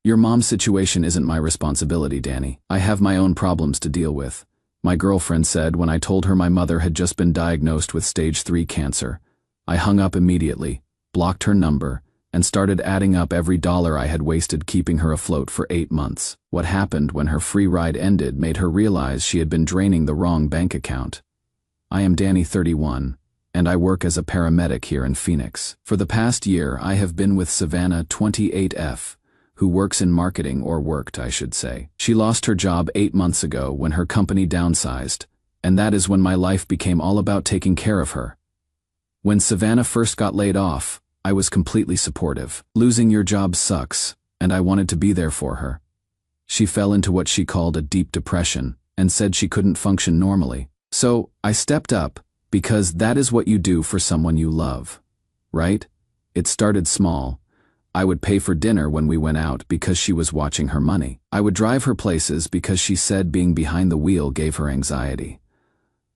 Your mom's situation isn't my responsibility, Danny. I have my own problems to deal with, my girlfriend said when I told her my mother had just been diagnosed with stage 3 cancer. I hung up immediately, blocked her number, and started adding up every dollar I had wasted keeping her afloat for 8 months. What happened when her free ride ended made her realize she had been draining the wrong bank account. I am Danny, 31, and I work as a paramedic here in Phoenix. For the past year, I have been with Savannah, 28F, who works in marketing, or worked, I should say. She lost her job 8 months ago when her company downsized, and that is when my life became all about taking care of her. When Savannah first got laid off, I was completely supportive. Losing your job sucks, and I wanted to be there for her. She fell into what she called a deep depression and said she couldn't function normally. So I stepped up, because that is what you do for someone you love, right? It started small. I would pay for dinner when we went out because she was watching her money. I would drive her places because she said being behind the wheel gave her anxiety.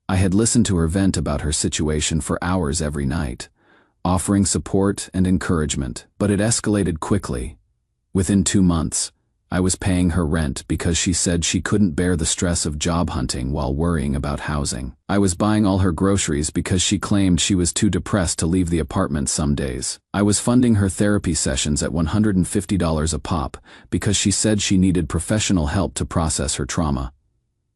I had listened to her vent about her situation for hours every night, offering support and encouragement, but it escalated quickly. Within 2 months, I was paying her rent because she said she couldn't bear the stress of job hunting while worrying about housing. I was buying all her groceries because she claimed she was too depressed to leave the apartment some days. I was funding her therapy sessions at $150 a pop because she said she needed professional help to process her trauma.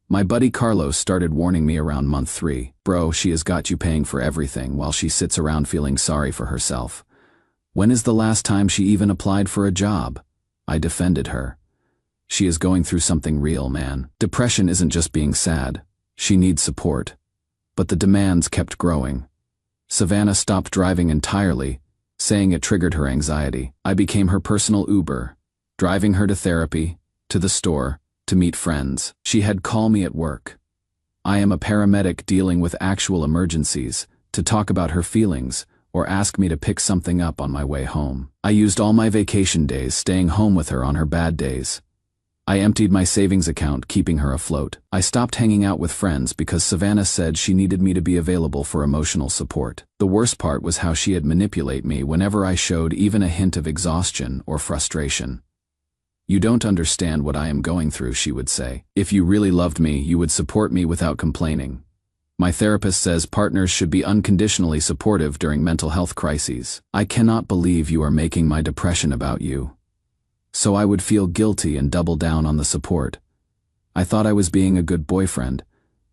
My buddy Carlos started warning me around month 3. Bro, she has got you paying for everything while she sits around feeling sorry for herself. When is the last time she even applied for a job? I defended her. She is going through something real, man. Depression isn't just being sad. She needs support. But the demands kept growing. Savannah stopped driving entirely, saying it triggered her anxiety. I became her personal Uber, driving her to therapy, to the store, to meet friends. She had call me at work. I am a paramedic dealing with actual emergencies, to talk about her feelings, or ask me to pick something up on my way home. I used all my vacation days staying home with her on her bad days. I emptied my savings account, keeping her afloat. I stopped hanging out with friends because Savannah said she needed me to be available for emotional support. The worst part was how she'd manipulate me whenever I showed even a hint of exhaustion or frustration. You don't understand what I am going through, she would say. If you really loved me, you would support me without complaining. My therapist says partners should be unconditionally supportive during mental health crises. I cannot believe you are making my depression about you. So I would feel guilty and double down on the support. I thought I was being a good boyfriend.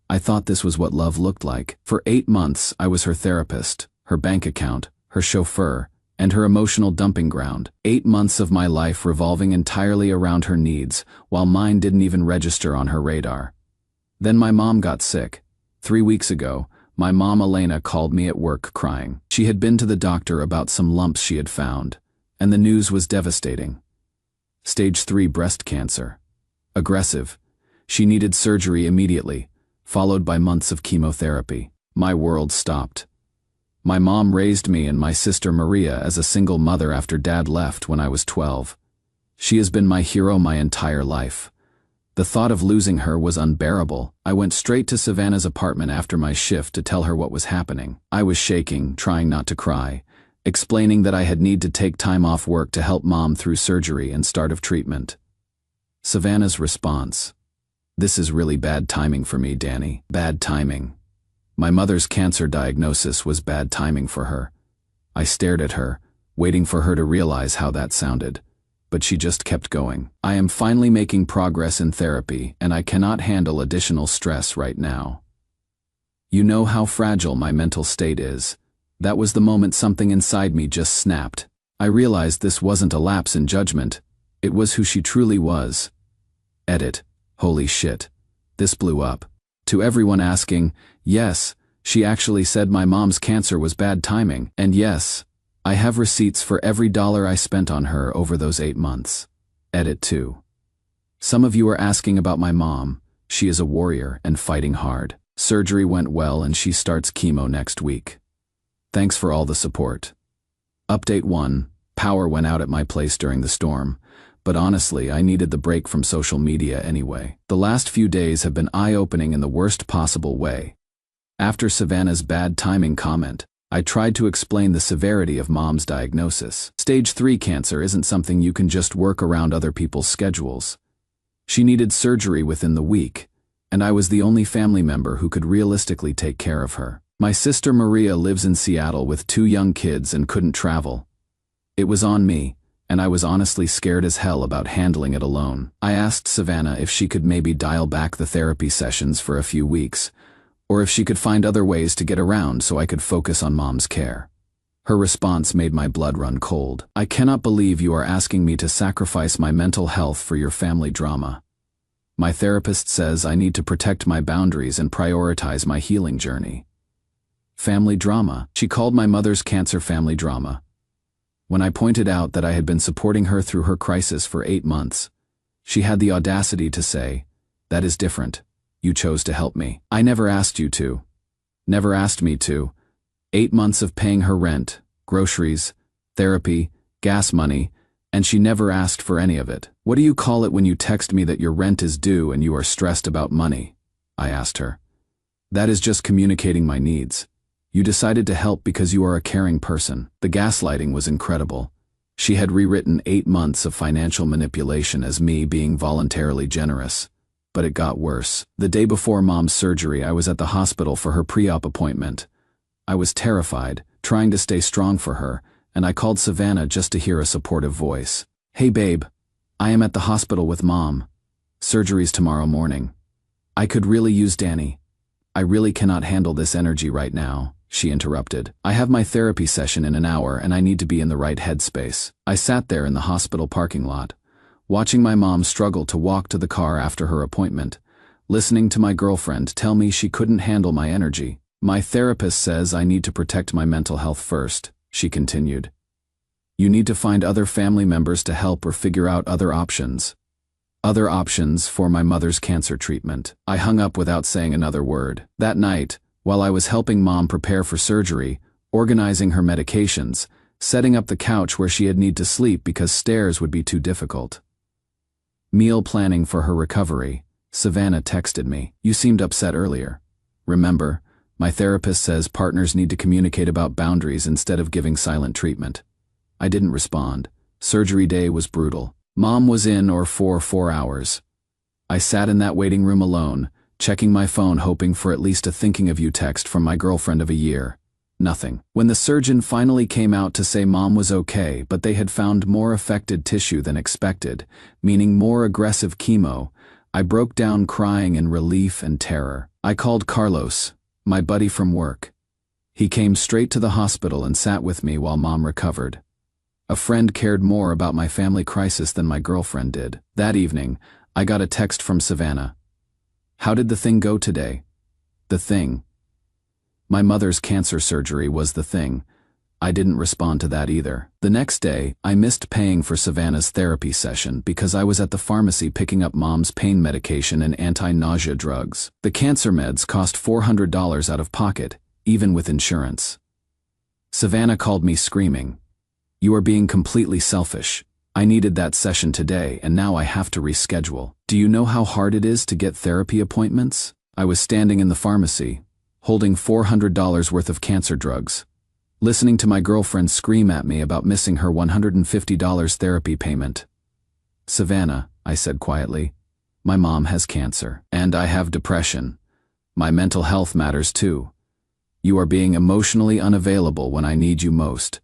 I thought this was what love looked like. For 8 months, I was her therapist, her bank account, her chauffeur, and her emotional dumping ground. 8 months of my life revolving entirely around her needs, while mine didn't even register on her radar. Then my mom got sick. 3 weeks ago, my mom Elena called me at work crying. She had been to the doctor about some lumps she had found, and the news was devastating. Stage 3 breast cancer. Aggressive. She needed surgery immediately, followed by months of chemotherapy. My world stopped. My mom raised me and my sister Maria as a single mother after Dad left when I was 12. She has been my hero my entire life. The thought of losing her was unbearable. I went straight to Savannah's apartment after my shift to tell her what was happening. I was shaking, trying not to cry, explaining that I had need to take time off work to help Mom through surgery and start of treatment. Savannah's response: "This is really bad timing for me, Danny." Bad timing. My mother's cancer diagnosis was bad timing for her. I stared at her, waiting for her to realize how that sounded, but she just kept going. "I am finally making progress in therapy, and I cannot handle additional stress right now. You know how fragile my mental state is." That was the moment something inside me just snapped. I realized this wasn't a lapse in judgment. It was who she truly was. Edit. Holy shit. This blew up. To everyone asking, yes, she actually said my mom's cancer was bad timing. And yes, I have receipts for every dollar I spent on her over those 8 months. Edit 2. Some of you are asking about my mom. She is a warrior and fighting hard. Surgery went well and she starts chemo next week. Thanks for all the support. Update 1. Power went out at my place during the storm, but honestly, I needed the break from social media anyway. The last few days have been eye-opening in the worst possible way. After Savannah's bad timing comment, I tried to explain the severity of Mom's diagnosis. Stage 3 cancer isn't something you can just work around other people's schedules. She needed surgery within the week, and I was the only family member who could realistically take care of her. My sister Maria lives in Seattle with 2 young kids and couldn't travel. It was on me, and I was honestly scared as hell about handling it alone. I asked Savannah if she could maybe dial back the therapy sessions for a few weeks, or if she could find other ways to get around so I could focus on Mom's care. Her response made my blood run cold. "I cannot believe you are asking me to sacrifice my mental health for your family drama. My therapist says I need to protect my boundaries and prioritize my healing journey." Family drama. She called my mother's cancer family drama. When I pointed out that I had been supporting her through her crisis for 8 months, she had the audacity to say, "That is different. You chose to help me. I never asked you to. Never asked me to." 8 months of paying her rent, groceries, therapy, gas money, and she never asked for any of it. "What do you call it when you text me that your rent is due and you are stressed about money?" I asked her. "That is just communicating my needs. You decided to help because you are a caring person." The gaslighting was incredible. She had rewritten 8 months of financial manipulation as me being voluntarily generous. But it got worse. The day before Mom's surgery, I was at the hospital for her pre-op appointment. I was terrified, trying to stay strong for her, and I called Savannah just to hear a supportive voice. "Hey babe, I am at the hospital with Mom. Surgery's tomorrow morning. I could really use Danny. I really cannot handle this energy right now," she interrupted. "I have my therapy session in an hour and I need to be in the right headspace." I sat there in the hospital parking lot, watching my mom struggle to walk to the car after her appointment, listening to my girlfriend tell me she couldn't handle my energy. "My therapist says I need to protect my mental health first," she continued. "You need to find other family members to help or figure out other options. Other options for my mother's cancer treatment." I hung up without saying another word. That night, while I was helping Mom prepare for surgery, organizing her medications, setting up the couch where she'd need to sleep because stairs would be too difficult, meal planning for her recovery, Savannah texted me. "You seemed upset earlier. Remember, my therapist says partners need to communicate about boundaries instead of giving silent treatment." I didn't respond. Surgery day was brutal. Mom was in for 4 hours. I sat in that waiting room alone, checking my phone hoping for at least a thinking of you text from my girlfriend of a year. Nothing. When the surgeon finally came out to say Mom was okay, but they had found more affected tissue than expected, meaning more aggressive chemo, I broke down crying in relief and terror. I called Carlos, my buddy from work. He came straight to the hospital and sat with me while Mom recovered. A friend cared more about my family crisis than my girlfriend did. That evening, I got a text from Savannah. "How did the thing go today?" The thing. My mother's cancer surgery was the thing. I didn't respond to that either. The next day, I missed paying for Savannah's therapy session because I was at the pharmacy picking up Mom's pain medication and anti-nausea drugs. The cancer meds cost $400 out of pocket, even with insurance. Savannah called me screaming, "You are being completely selfish. I needed that session today and now I have to reschedule. Do you know how hard it is to get therapy appointments?" I was standing in the pharmacy, holding $400 worth of cancer drugs, listening to my girlfriend scream at me about missing her $150 therapy payment. "Savannah," I said quietly, "my mom has cancer. And I have depression. My mental health matters too. You are being emotionally unavailable when I need you most."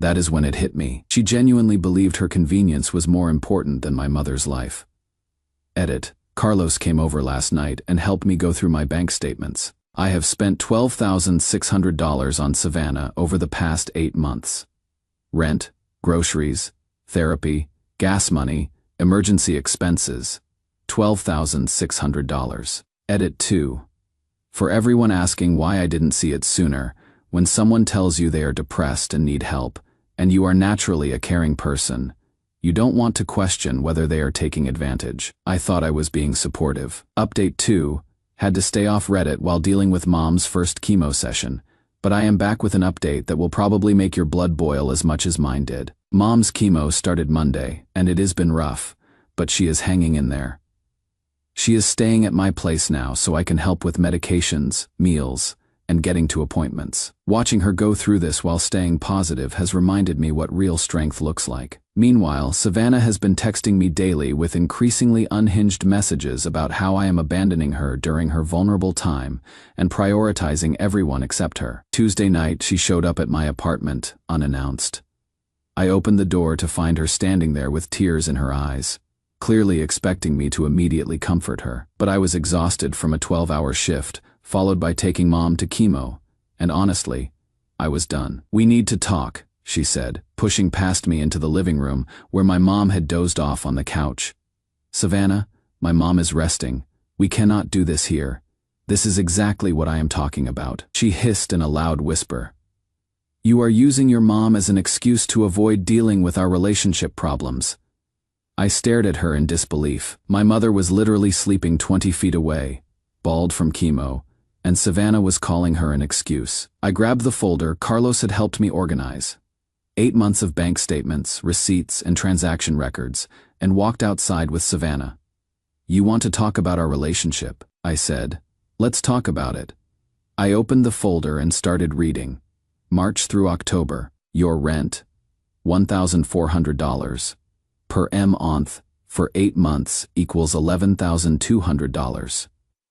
That is when it hit me. She genuinely believed her convenience was more important than my mother's life. Edit. Carlos came over last night and helped me go through my bank statements. I have spent $12,600 on Savannah over the past 8 months. Rent, groceries, therapy, gas money, emergency expenses. $12,600. Edit 2. For everyone asking why I didn't see it sooner, when someone tells you they are depressed and need help, and you are naturally a caring person, you don't want to question whether they are taking advantage. I thought I was being supportive. Update 2. Had to stay off Reddit while dealing with Mom's first chemo session, but I am back with an update that will probably make your blood boil as much as mine did. Mom's chemo started Monday, and it has been rough, but she is hanging in there. She is staying at my place now so I can help with medications, meals, and getting to appointments. Watching her go through this while staying positive has reminded me what real strength looks like. Meanwhile, Savannah has been texting me daily with increasingly unhinged messages about how I am abandoning her during her vulnerable time and prioritizing everyone except her. Tuesday night, she showed up at my apartment, unannounced. I opened the door to find her standing there with tears in her eyes, clearly expecting me to immediately comfort her. But I was exhausted from a 12-hour shift, followed by taking Mom to chemo, and honestly, I was done. "We need to talk," she said, pushing past me into the living room where my mom had dozed off on the couch. "Savannah, my mom is resting. We cannot do this here. This is exactly what I am talking about," she hissed in a loud whisper. "You are using your mom as an excuse to avoid dealing with our relationship problems." I stared at her in disbelief. My mother was literally sleeping 20 feet away, bald from chemo, and Savannah was calling her an excuse. I grabbed the folder Carlos had helped me organize. 8 months of bank statements, receipts, and transaction records, and walked outside with Savannah. "You want to talk about our relationship?" I said. "Let's talk about it." I opened the folder and started reading. March through October, your rent, $1,400. Per month, for 8 months equals $11,200.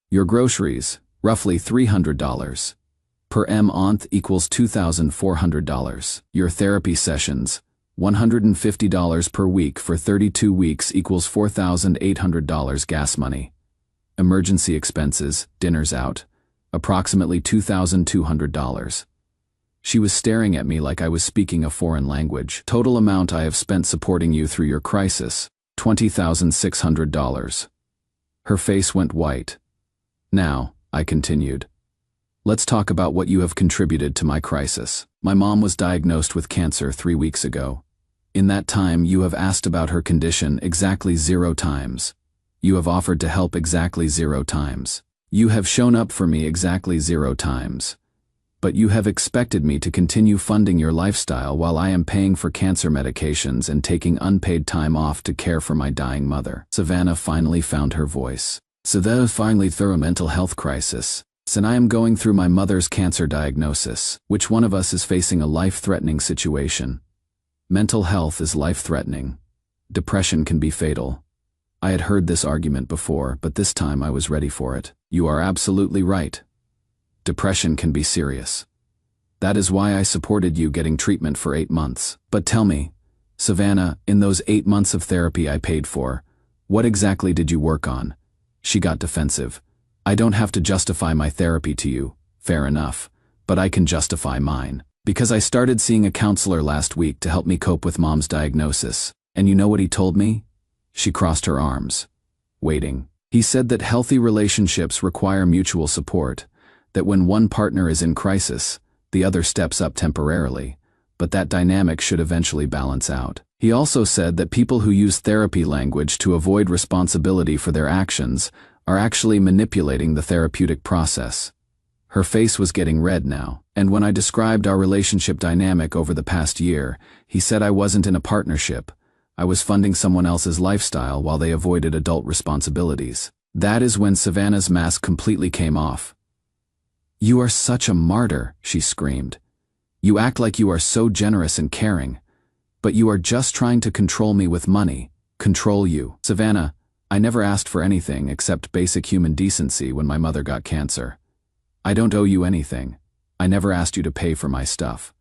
Your groceries, roughly $300. Per month equals $2,400. Your therapy sessions, $150 per week for 32 weeks equals $4,800 gas money. Emergency expenses, dinners out, approximately $2,200. She was staring at me like I was speaking a foreign language. "Total amount I have spent supporting you through your crisis, $20,600. Her face went white. "Now," I continued, "let's talk about what you have contributed to my crisis. My mom was diagnosed with cancer 3 weeks ago. In that time, you have asked about her condition exactly 0 times. You have offered to help exactly 0 times. You have shown up for me exactly 0 times. But you have expected me to continue funding your lifestyle while I am paying for cancer medications and taking unpaid time off to care for my dying mother." Savannah finally found her voice. "Savannah finally through a mental health crisis. And I am going through my mother's cancer diagnosis. Which one of us is facing a life-threatening situation? Mental health is life-threatening. Depression can be fatal." I had heard this argument before, but this time I was ready for it. "You are absolutely right. Depression can be serious. That is why I supported you getting treatment for 8 months. But tell me, Savannah, in those 8 months of therapy I paid for, what exactly did you work on?" She got defensive. "I don't have to justify my therapy to you, fair enough, but I can justify mine. Because I started seeing a counselor last week to help me cope with Mom's diagnosis, and you know what he told me?" She crossed her arms, waiting. "He said that healthy relationships require mutual support, that when one partner is in crisis, the other steps up temporarily, but that dynamic should eventually balance out. He also said that people who use therapy language to avoid responsibility for their actions are actually manipulating the therapeutic process." Her face was getting red now, and when I described our relationship dynamic over the past year, he said I wasn't in a partnership. I was funding someone else's lifestyle while they avoided adult responsibilities. That is when Savannah's mask completely came off. "You are such a martyr," she screamed. "You act like you are so generous and caring, but you are just trying to control me with money, control you." "Savannah, I never asked for anything except basic human decency when my mother got cancer. I don't owe you anything. I never asked you to pay for my stuff."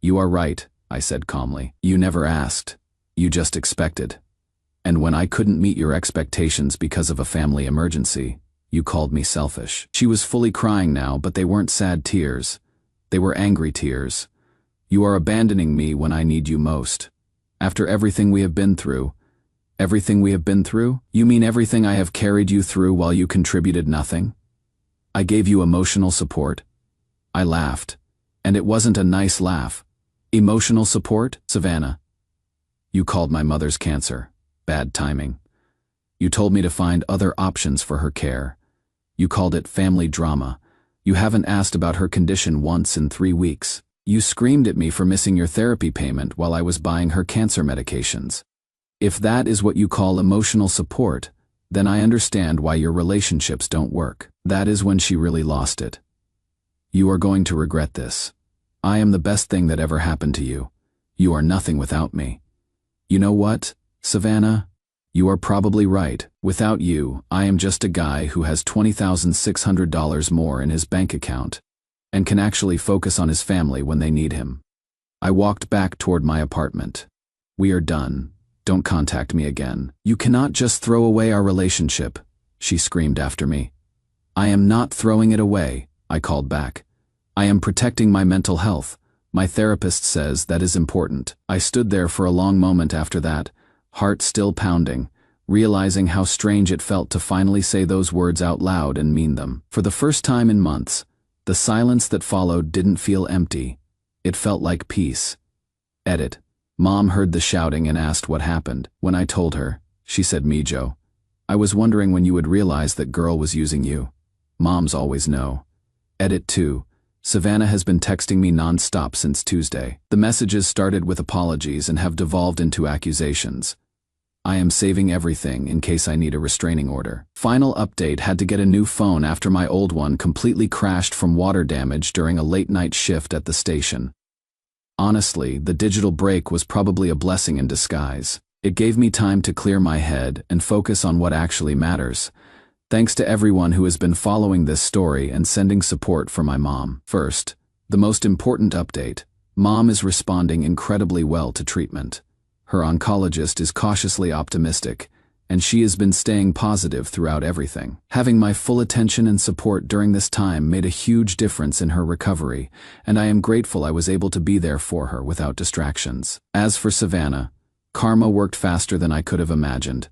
"You are right," I said calmly. "You never asked. You just expected. And when I couldn't meet your expectations because of a family emergency, you called me selfish." She was fully crying now, but they weren't sad tears. They were angry tears. "You are abandoning me when I need you most. After everything we have been through." "Everything we have been through? You mean everything I have carried you through while you contributed nothing? I gave you emotional support." I laughed, and it wasn't a nice laugh. "Emotional support, Savannah? You called my mother's cancer. Bad timing. You told me to find other options for her care. You called it family drama. You haven't asked about her condition once in 3 weeks. You screamed at me for missing your therapy payment while I was buying her cancer medications. If that is what you call emotional support, then I understand why your relationships don't work." That is when she really lost it. You are going to regret this. I am the best thing that ever happened to you. You are nothing without me. You know what, Savannah? You are probably right. Without you, I am just a guy who has $20,600 more in his bank account and can actually focus on his family when they need him. I walked back toward my apartment. We are done. Don't contact me again. You cannot just throw away our relationship, she screamed after me. I am not throwing it away, I called back. I am protecting my mental health. My therapist says that is important. I stood there for a long moment after that, heart still pounding, realizing how strange it felt to finally say those words out loud and mean them. For the first time in months, the silence that followed didn't feel empty. It felt like peace. Edit. Mom heard the shouting and asked what happened. When I told her, she said, Mijo, I was wondering when you would realize that girl was using you. Moms always know. Edit 2. Savannah has been texting me non-stop since Tuesday. The messages started with apologies and have devolved into accusations. I am saving everything in case I need a restraining order. Final update: had to get a new phone after my old one completely crashed from water damage during a late-night shift at the station. Honestly, the digital break was probably a blessing in disguise. It gave me time to clear my head and focus on what actually matters. Thanks to everyone who has been following this story and sending support for my mom. First, the most important update: Mom is responding incredibly well to treatment. Her oncologist is cautiously optimistic, and she has been staying positive throughout everything. Having my full attention and support during this time made a huge difference in her recovery, and I am grateful I was able to be there for her without distractions. As for Savannah, karma worked faster than I could have imagined.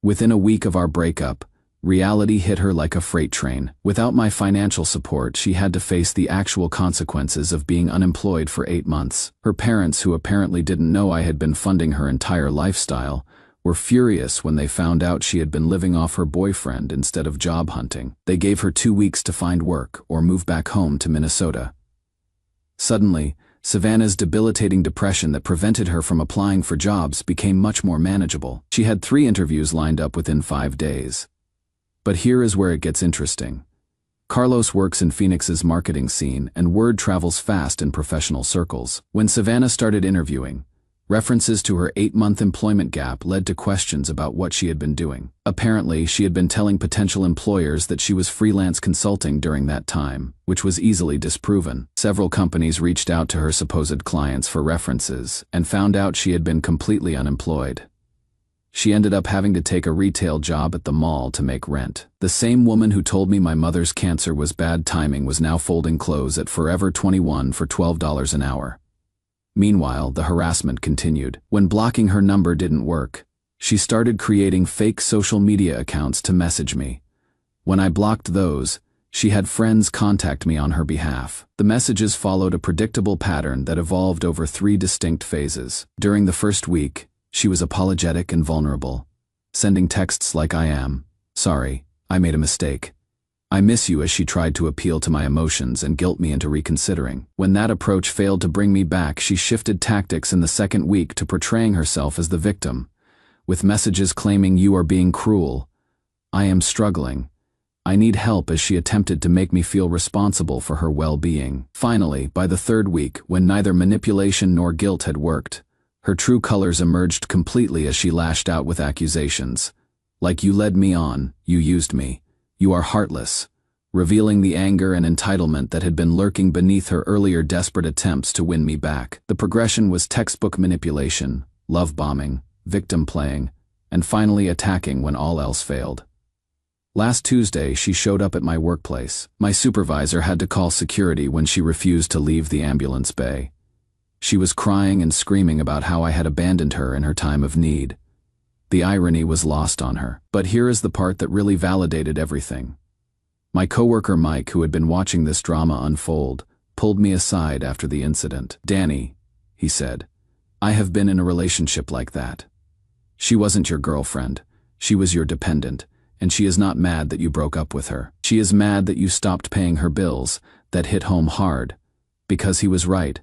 Within a week of our breakup, reality hit her like a freight train. Without my financial support, she had to face the actual consequences of being unemployed for 8 months. Her parents, who apparently didn't know I had been funding her entire lifestyle, were furious when they found out she had been living off her boyfriend instead of job hunting. They gave her 2 weeks to find work or move back home to Minnesota. Suddenly, Savannah's debilitating depression that prevented her from applying for jobs became much more manageable. She had 3 interviews lined up within 5 days. But here is where it gets interesting. Carlos works in Phoenix's marketing scene, and word travels fast in professional circles. When Savannah started interviewing, references to her 8-month employment gap led to questions about what she had been doing. Apparently, she had been telling potential employers that she was freelance consulting during that time, which was easily disproven. Several companies reached out to her supposed clients for references and found out she had been completely unemployed. She ended up having to take a retail job at the mall to make rent. The same woman who told me my mother's cancer was bad timing was now folding clothes at Forever 21 for $12 an hour. Meanwhile, the harassment continued. When blocking her number didn't work, she started creating fake social media accounts to message me. When I blocked those, she had friends contact me on her behalf. The messages followed a predictable pattern that evolved over 3 distinct phases. During the first week, she was apologetic and vulnerable, sending texts like "I am sorry, I made a mistake. I miss you," as she tried to appeal to my emotions and guilt me into reconsidering. When that approach failed to bring me back, she shifted tactics in the second week to portraying herself as the victim, with messages claiming "you are being cruel," "I am struggling," "I need help," as she attempted to make me feel responsible for her well-being. Finally, by the 3rd week, when neither manipulation nor guilt had worked, her true colors emerged completely as she lashed out with accusations like "you led me on, you used me, you are heartless," revealing the anger and entitlement that had been lurking beneath her earlier desperate attempts to win me back. The progression was textbook manipulation, love bombing, victim playing, and finally attacking when all else failed. Last Tuesday, she showed up at my workplace. My supervisor had to call security when she refused to leave the ambulance bay. She was crying and screaming about how I had abandoned her in her time of need. The irony was lost on her. But here is the part that really validated everything. My coworker Mike, who had been watching this drama unfold, pulled me aside after the incident. "Danny," he said, "I have been in a relationship like that. She wasn't your girlfriend. She was your dependent, and she is not mad that you broke up with her. She is mad that you stopped paying her bills." That hit home hard, because he was right.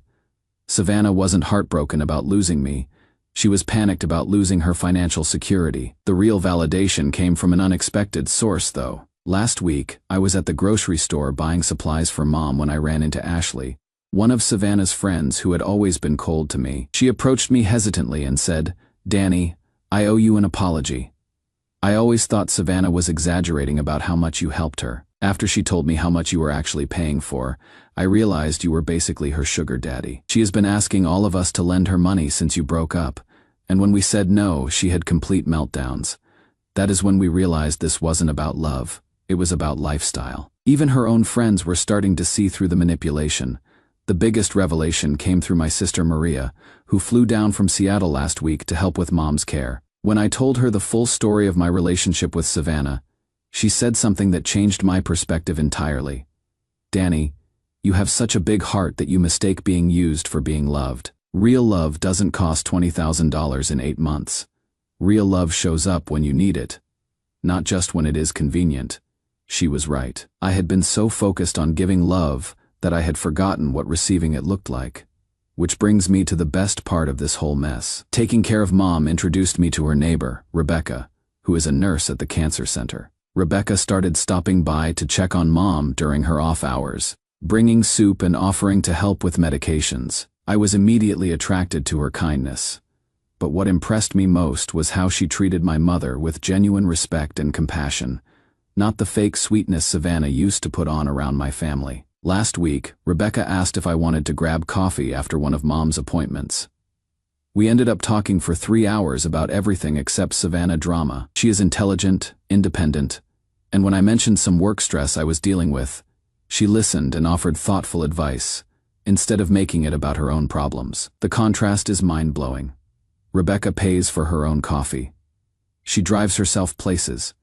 Savannah wasn't heartbroken about losing me. She was panicked about losing her financial security. The real validation came from an unexpected source, though. Last week, I was at the grocery store buying supplies for Mom when I ran into Ashley, one of Savannah's friends who had always been cold to me. She approached me hesitantly and said, "Danny, I owe you an apology. I always thought Savannah was exaggerating about how much you helped her. After she told me how much you were actually paying for, I realized you were basically her sugar daddy. She has been asking all of us to lend her money since you broke up, and when we said no, she had complete meltdowns. That is when we realized this wasn't about love, it was about lifestyle." Even her own friends were starting to see through the manipulation. The biggest revelation came through my sister Maria, who flew down from Seattle last week to help with Mom's care. When I told her the full story of my relationship with Savannah, she said something that changed my perspective entirely. "Danny, you have such a big heart that you mistake being used for being loved. Real love doesn't cost $20,000 in 8 months. Real love shows up when you need it, not just when it is convenient." She was right. I had been so focused on giving love that I had forgotten what receiving it looked like. Which brings me to the best part of this whole mess. Taking care of Mom introduced me to her neighbor, Rebecca, who is a nurse at the cancer center. Rebecca started stopping by to check on Mom during her off hours, bringing soup and offering to help with medications. I was immediately attracted to her kindness. But what impressed me most was how she treated my mother with genuine respect and compassion, not the fake sweetness Savannah used to put on around my family. Last week, Rebecca asked if I wanted to grab coffee after one of Mom's appointments. We ended up talking for 3 hours about everything except Savannah drama. She is intelligent, independent, and when I mentioned some work stress I was dealing with, she listened and offered thoughtful advice, instead of making it about her own problems. The contrast is mind-blowing. Rebecca pays for her own coffee. She drives herself places.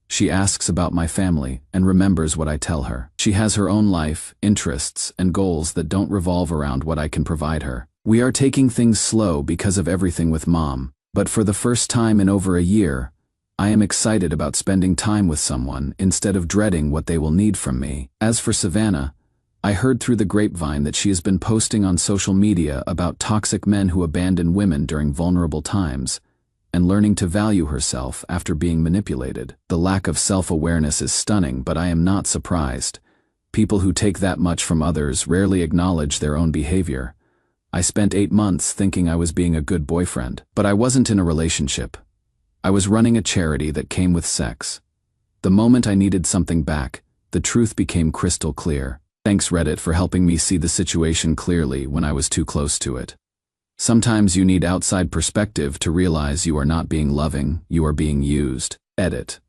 She asks about my family and remembers what I tell her. She has her own life, interests, and goals that don't revolve around what I can provide her. We are taking things slow because of everything with Mom, but for the first time in over a year, I am excited about spending time with someone instead of dreading what they will need from me. As for Savannah, I heard through the grapevine that she has been posting on social media about toxic men who abandon women during vulnerable times, and learning to value herself after being manipulated. The lack of self-awareness is stunning, but I am not surprised. People who take that much from others rarely acknowledge their own behavior. I spent 8 months thinking I was being a good boyfriend, but I wasn't in a relationship. I was running a charity that came with sex. The moment I needed something back, the truth became crystal clear. Thanks Reddit for helping me see the situation clearly when I was too close to it. Sometimes you need outside perspective to realize you are not being loving, you are being used. Edit.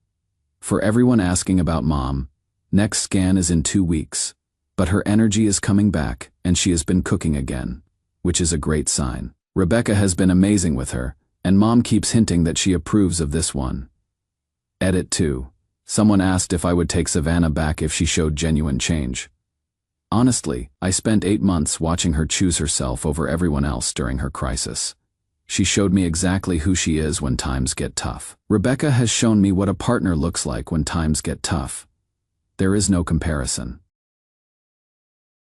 For everyone asking about Mom, next scan is in 2 weeks, but her energy is coming back and she has been cooking again, which is a great sign. Rebecca has been amazing with her, and Mom keeps hinting that she approves of this one. Edit 2. Someone asked if I would take Savannah back if she showed genuine change. Honestly, I spent 8 months watching her choose herself over everyone else during her crisis. She showed me exactly who she is when times get tough. Rebecca has shown me what a partner looks like when times get tough. There is no comparison.